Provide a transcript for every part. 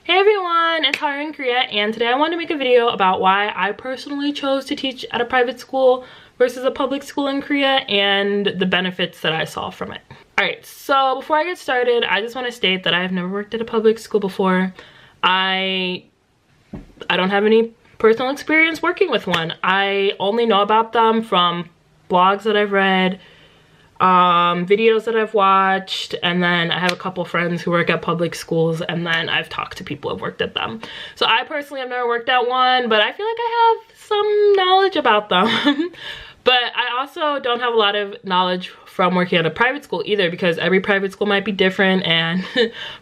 Hey everyone, it's Haruinkorea, and today I want to make a video about why I personally chose to teach at a private school versus a public school in Korea and the benefits that I saw from it. Alright, so before I get started, I just want to state that I have never worked at a public school before. I don't have any personal experience working with one. I only know about them from blogs that I've read, videos that I've watched, and then I have a couple friends who work at public schools, and then I've talked to people who have worked at them. So I personally have never worked at one, but I feel like I have some knowledge about them. But I also don't have a lot of knowledge from working at a private school either, because every private school might be different, and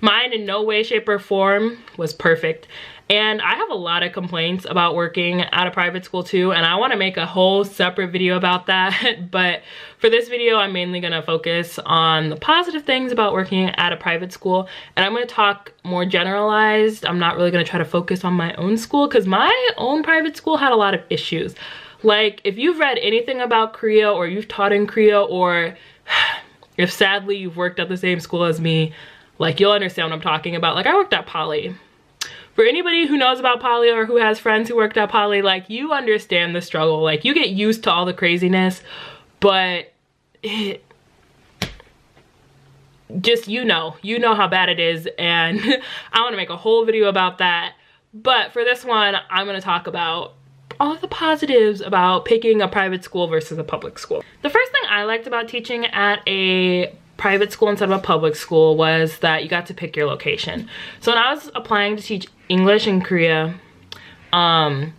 mine in no way, shape, or form was perfect. And I have a lot of complaints about working at a private school too, and I want to make a whole separate video about that. But for this video, I'm mainly going to focus on the positive things about working at a private school, and I'm going to talk more generalized. I'm not really going to try to focus on my own school, because my own private school had a lot of issues. Like, if you've read anything about Korea, or you've taught in Korea, or if sadly you've worked at the same school as me, like, you'll understand what I'm talking about. Like, I worked at Poly. For anybody who knows about Poly or who has friends who worked at Poly, like, you understand the struggle. Like, you get used to all the craziness, but you know how bad it is, and I want to make a whole video about that. But for this one, I'm going to talk about all of the positives about picking a private school versus a public school. The first thing I liked about teaching at a private school instead of a public school was that you got to pick your location. So when I was applying to teach English in Korea, I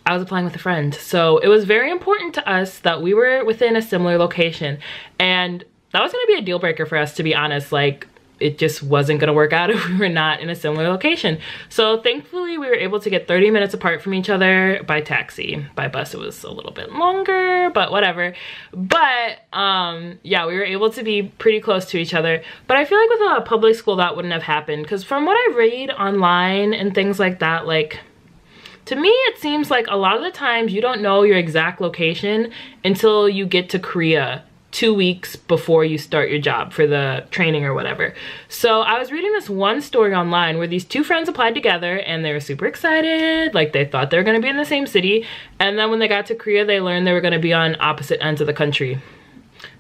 was applying with a friend. So it was very important to us that we were within a similar location. And that was gonna be a deal breaker for us, to be honest. Like, it just wasn't gonna work out if we were not in a similar location. So thankfully we were able to get 30 minutes apart from each other by taxi. By bus it was a little bit longer, but whatever. But yeah, we were able to be pretty close to each other. But I feel like with a public school that wouldn't have happened, because from what I read online and things like that, like, to me it seems like a lot of the times you don't know your exact location until you get to Korea 2 weeks before you start your job for the training or whatever. So I was reading this one story online where these two friends applied together and they were super excited, like they thought they were gonna be in the same city, and then when they got to Korea they learned they were gonna be on opposite ends of the country.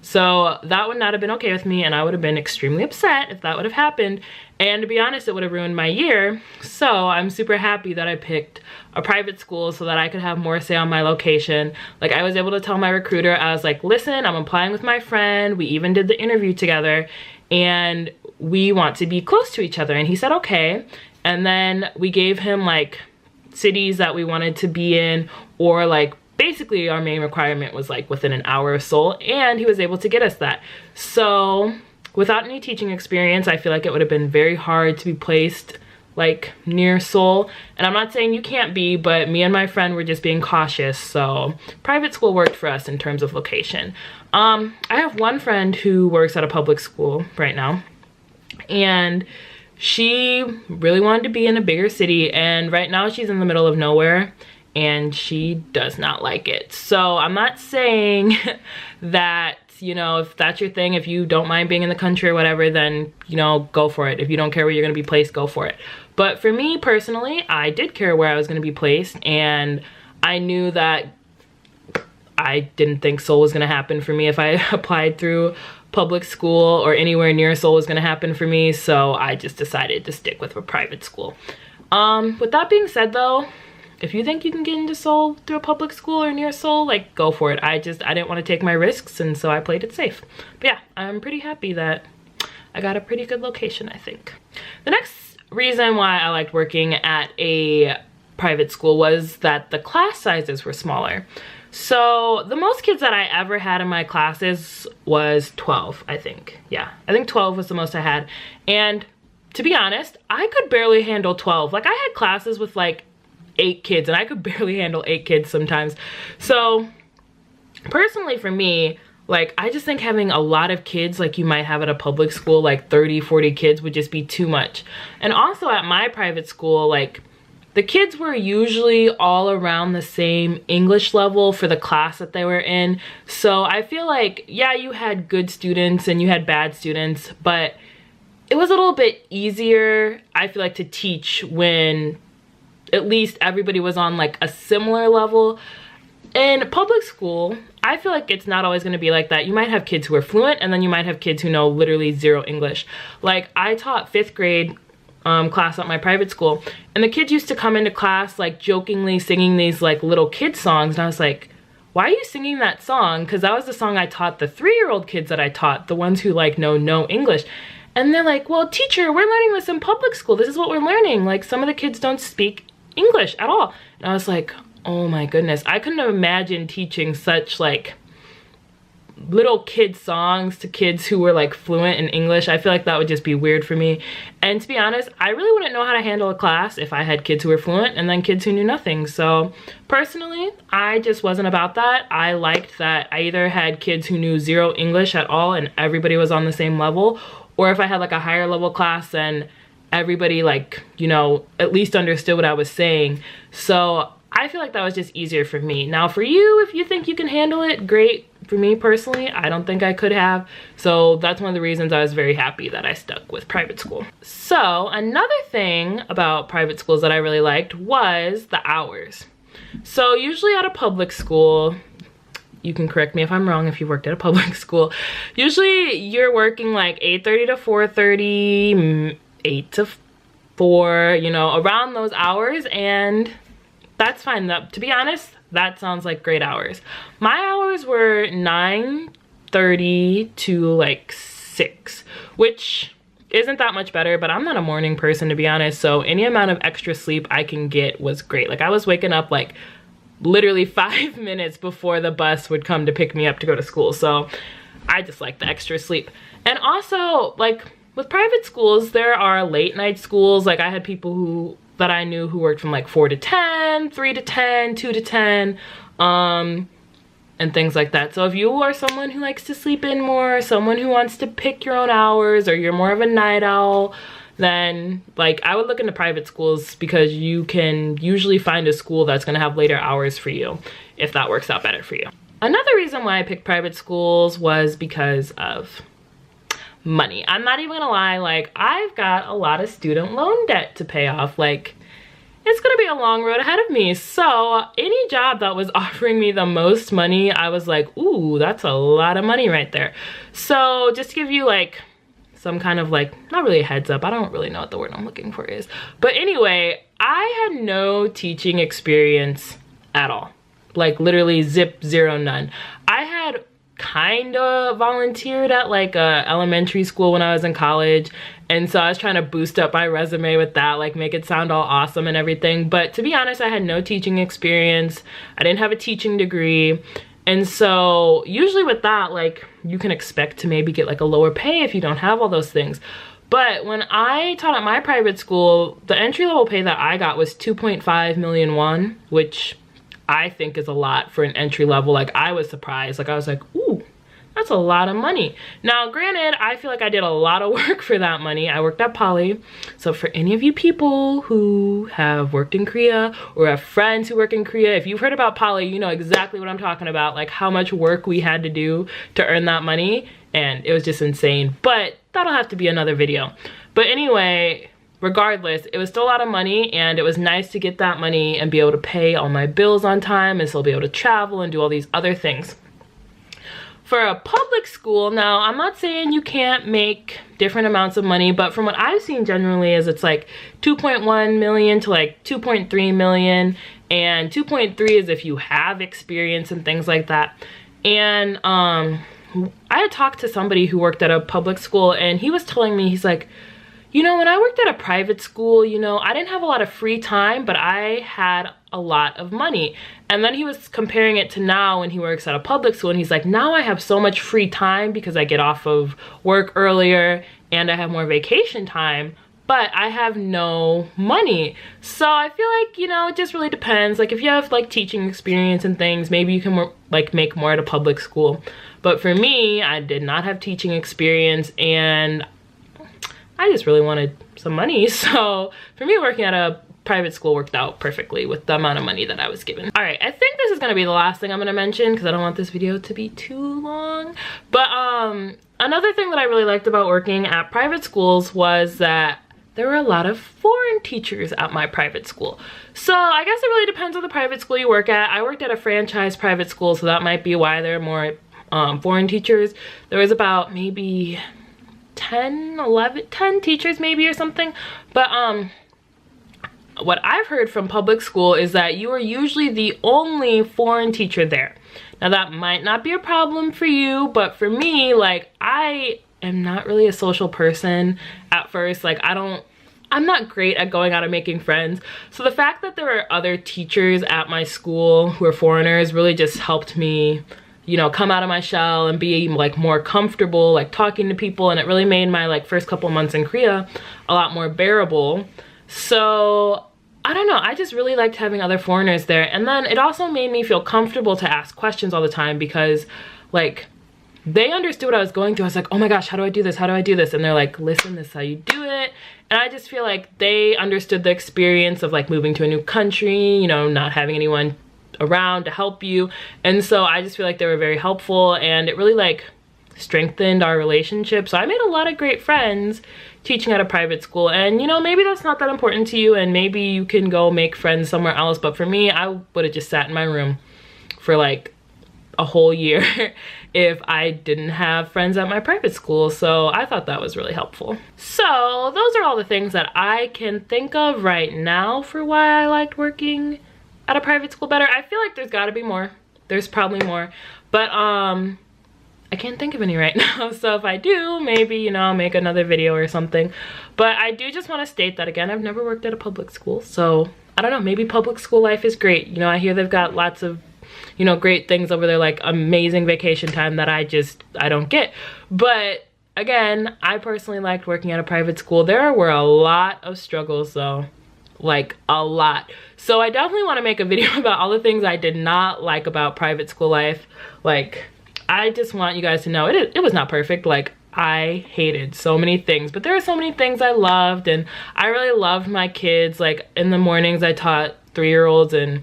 So that would not have been okay with me, and I would have been extremely upset if that would have happened. And to be honest, it would have ruined my year. So I'm super happy that I picked a private school so that I could have more say on my location. Like, I was able to tell my recruiter, I was like, listen, I'm applying with my friend. We even did the interview together, and we want to be close to each other. And he said, okay. And then we gave him like cities that we wanted to be in, or like, basically our main requirement was like within an hour of Seoul, and he was able to get us that. So without any teaching experience, I feel like it would have been very hard to be placed like near Seoul. And I'm not saying you can't be, but me and my friend were just being cautious. So private school worked for us in terms of location. I have one friend who works at a public school right now, and she really wanted to be in a bigger city, and right now she's in the middle of nowhere, and she does not like it. So I'm not saying that, you know, if that's your thing, if you don't mind being in the country or whatever, then, you know, go for it. If you don't care where you're gonna be placed, go for it. But for me personally, I did care where I was gonna be placed, and I knew that I didn't think Seoul was gonna happen for me if I applied through public school, or anywhere near Seoul was gonna happen for me. So I just decided to stick with a private school. With that being said though, if you think you can get into Seoul through a public school or near Seoul, like, go for it. I didn't want to take my risks, and so I played it safe. But yeah, I'm pretty happy that I got a pretty good location, I think. The next reason why I liked working at a private school was that the class sizes were smaller. So the most kids that I ever had in my classes was 12, I think. Yeah, I think 12 was the most I had. And to be honest, I could barely handle 12. Like, I had classes with like 8 kids, and I could barely handle 8 kids sometimes. So personally for me, like, I just think having a lot of kids like you might have at a public school, like 30, 40 kids, would just be too much. And also at my private school, like, the kids were usually all around the same English level for the class that they were in. So I feel like, yeah, you had good students and you had bad students, but it was a little bit easier, I feel like, to teach when at least everybody was on like a similar level. In public school, I feel like it's not always going to be like that. You might have kids who are fluent, and then you might have kids who know literally zero English. Like, I taught 5th grade class at my private school, and the kids used to come into class like jokingly singing these like little kid songs, and I was like, why are you singing that song? Because that was the song I taught the 3-year-old kids that I taught, the ones who like know no English. And they're like, well, teacher, we're learning this in public school. This is what we're learning. Like, some of the kids don't speak English at all. And I was like, oh my goodness, I couldn't imagine teaching such like little kid songs to kids who were like fluent in English. I feel like that would just be weird for me. And to be honest, I really wouldn't know how to handle a class if I had kids who were fluent and then kids who knew nothing. So personally, I just wasn't about that. I liked that I either had kids who knew zero English at all and everybody was on the same level, or if I had like a higher level class and everybody, like, you know, at least understood what I was saying. So I feel like that was just easier for me. Now for you, if you think you can handle it, great. For me personally, I don't think I could have. So that's one of the reasons I was very happy that I stuck with private school. So another thing about private schools that I really liked was the hours. So usually at a public school, you can correct me if I'm wrong if you worked at a public school, usually you're working like 8:30 to 4:30, 8 to 4, you know, around those hours, and that's fine. To be honest, that sounds like great hours. My hours were 9:30 to like 6, which isn't that much better, but I'm not a morning person, to be honest, so any amount of extra sleep I can get was great. Like, I was waking up like literally 5 minutes before the bus would come to pick me up to go to school, so I just like the extra sleep. And also, like, with private schools, there are late night schools. Like, I had people that I knew who worked from like 4 to 10, 3 to 10, 2 to 10, and things like that. So if you are someone who likes to sleep in more, someone who wants to pick your own hours, or you're more of a night owl, then like I would look into private schools, because you can usually find a school that's gonna have later hours for you if that works out better for you. Another reason why I picked private schools was because of money. I'm not even gonna lie, like, I've got a lot of student loan debt to pay off. Like, it's gonna be a long road ahead of me. So any job that was offering me the most money, I was like, ooh, that's a lot of money right there. So just to give you like some kind of like, not really a heads up, I don't really know what the word I'm looking for is, but anyway, I had no teaching experience at all. Like, literally zip, zero, none. I had kind of volunteered at like a elementary school when I was in college, and so I was trying to boost up my resume with that, like make it sound all awesome and everything. But to be honest, I had no teaching experience. I didn't have a teaching degree, and so usually with that, like, you can expect to maybe get like a lower pay if you don't have all those things. But when I taught at my private school, the entry-level pay that I got was 2.5 million won, which I think is a lot for an entry level. Like, I was surprised. Like, I was like, ooh, that's a lot of money. Now, granted, I feel like I did a lot of work for that money. I worked at Poly. So for any of you people who have worked in Korea or have friends who work in Korea, if you've heard about Poly, you know exactly what I'm talking about. Like, how much work we had to do to earn that money. And it was just insane. But that'll have to be another video. But anyway, regardless, it was still a lot of money, and it was nice to get that money and be able to pay all my bills on time and still be able to travel and do all these other things. For a public school, now, I'm not saying you can't make different amounts of money, but from what I've seen generally is it's like 2.1 million to like 2.3 million, and 2.3 is if you have experience and things like that. And I had talked to somebody who worked at a public school, and he was telling me, he's like, you know, when I worked at a private school, you know, I didn't have a lot of free time, but I had a lot of money. And then he was comparing it to now when he works at a public school, and he's like, now I have so much free time because I get off of work earlier and I have more vacation time, but I have no money. So I feel like, you know, it just really depends. Like, if you have like teaching experience and things, maybe you can like make more at a public school. But for me, I did not have teaching experience, and I just really wanted some money. So for me, working at a private school worked out perfectly with the amount of money that I was given. All right, I think this is gonna be the last thing I'm gonna mention because I don't want this video to be too long. But another thing that I really liked about working at private schools was that there were a lot of foreign teachers at my private school. So I guess it really depends on the private school you work at. I worked at a franchise private school, so that might be why there are more foreign teachers. There was about maybe 10 teachers maybe or something. But what I've heard from public school is that you are usually the only foreign teacher there. Now that might not be a problem for you, but for me, like, I am not really a social person at first. Like, I'm not great at going out and making friends. So the fact that there were other teachers at my school who are foreigners really just helped me, you know, come out of my shell and be like more comfortable, like talking to people. And it really made my like first couple months in Korea a lot more bearable. So I don't know, I just really liked having other foreigners there. And then it also made me feel comfortable to ask questions all the time because like they understood what I was going through. I was like, oh my gosh, how do I do this? How do I do this? And they're like, listen, this is how you do it. And I just feel like they understood the experience of like moving to a new country, you know, not having anyone around to help you. And so I just feel like they were very helpful, and it really like strengthened our relationship. So I made a lot of great friends teaching at a private school. And you know, maybe that's not that important to you, and maybe you can go make friends somewhere else. But for me, I would have just sat in my room for like a whole year if I didn't have friends at my private school. So I thought that was really helpful. So those are all the things that I can think of right now for why I liked working at a private school better. I feel like there's got to be more. There's probably more, but I can't think of any right now. So if I do, maybe, you know, I'll make another video or something. But I do just want to state that again, I've never worked at a public school. So I don't know, maybe public school life is great. You know, I hear they've got lots of, you know, great things over there, like amazing vacation time that I don't get. But again, I personally liked working at a private school. There were a lot of struggles though, like a lot. So I definitely want to make a video about all the things I did not like about private school life. Like, I just want you guys to know it was not perfect. Like, I hated so many things, but there were so many things I loved, and I really loved my kids. Like, in the mornings I taught 3-year-olds, and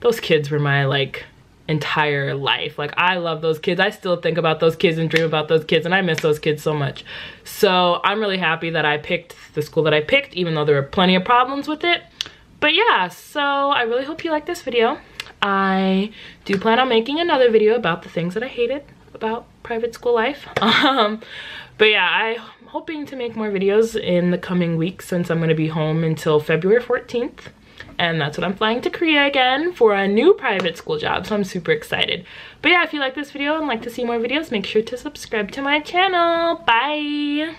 those kids were my like entire life. Like, I love those kids. I still think about those kids and dream about those kids, and I miss those kids so much. So I'm really happy that I picked the school that I picked, even though there were plenty of problems with it. But yeah, so I really hope you liked this video. I do plan on making another video about the things that I hated about private school life. But yeah, I'm hoping to make more videos in the coming weeks, since I'm going to be home until February 14th. And that's when I'm flying to Korea again for a new private school job. So I'm super excited. But yeah, if you like this video and like to see more videos, make sure to subscribe to my channel. Bye!